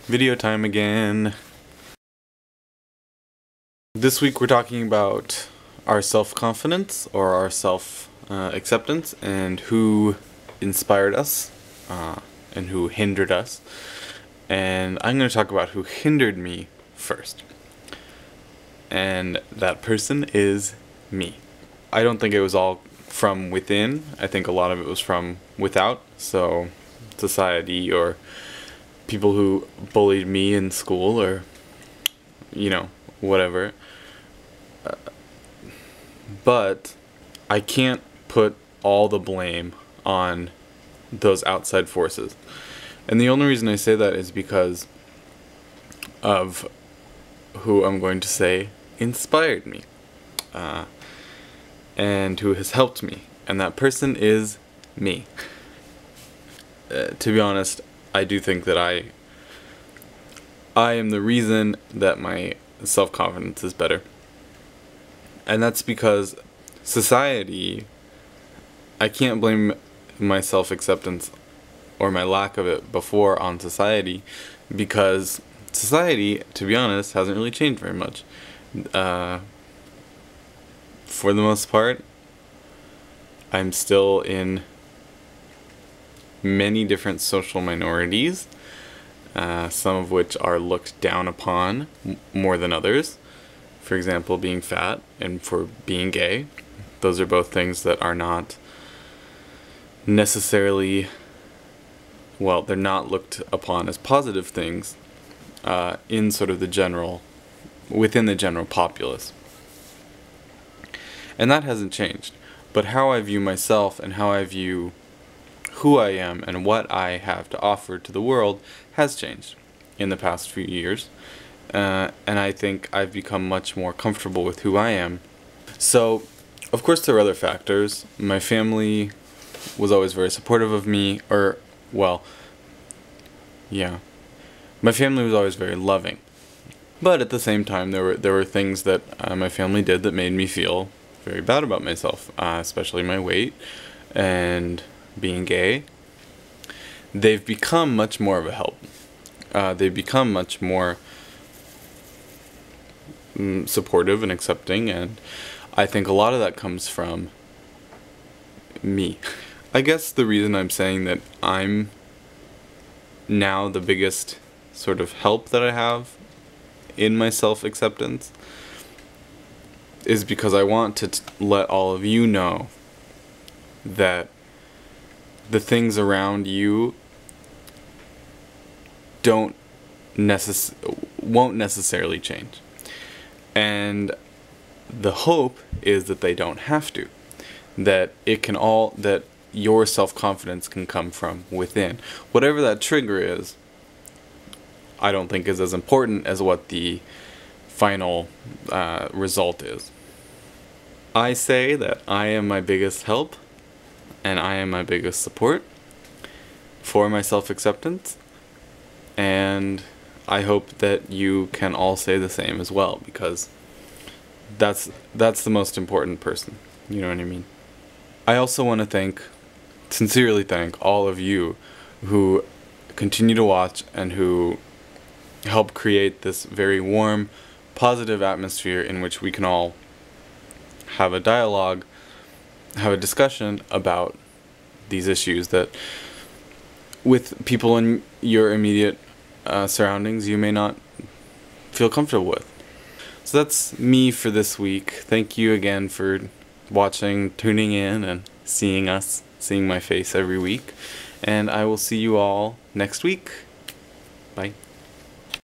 Video time again. This week we're talking about our self-confidence or our self-acceptance and who inspired us and who hindered us. And I'm going to talk about who hindered me first. And that person is me. I don't think it was all from within. I think a lot of it was from without. So society or people who bullied me in school or, whatever. But I can't put all the blame on those outside forces. And the only reason I say that is because of who I'm going to say inspired me. And who has helped me. And that person is me. To be honest, I do think that I am the reason that my self-confidence is better. And that's because society, I can't blame my self-acceptance or my lack of it before on society, because society, to be honest, hasn't really changed very much. For the most part, I'm still in many different social minorities, some of which are looked down upon more than others. For example, being fat and for being gay. Those are both things that are not necessarily, they're not looked upon as positive things in sort of within the general populace. And that hasn't changed. But how I view myself and how I view who I am and what I have to offer to the world has changed in the past few years. And I think I've become much more comfortable with who I am. So, of course there are other factors. My family was always very supportive of me, my family was always very loving. But at the same time, there were things that my family did that made me feel very bad about myself, especially my weight and being gay. They've become much more of a help. They've become much more supportive and accepting, and I think a lot of that comes from me. I guess the reason I'm saying that I'm now the biggest sort of help that I have in my self-acceptance is because I want to let all of you know that the things around you won't necessarily change. And the hope is that they don't have to. That your self-confidence can come from within. Whatever that trigger is, I don't think is as important as what the final result is. I say that I am my biggest help and I am my biggest support for my self-acceptance, and I hope that you can all say the same as well, because that's the most important person. You know what I mean? I also want to sincerely thank all of you who continue to watch and who help create this very warm, positive atmosphere in which we can all have a dialogue, have a discussion about these issues that with people in your immediate surroundings you may not feel comfortable with. So that's me for this week. Thank you again for watching, tuning in, and seeing my face every week. And I will see you all next week. Bye.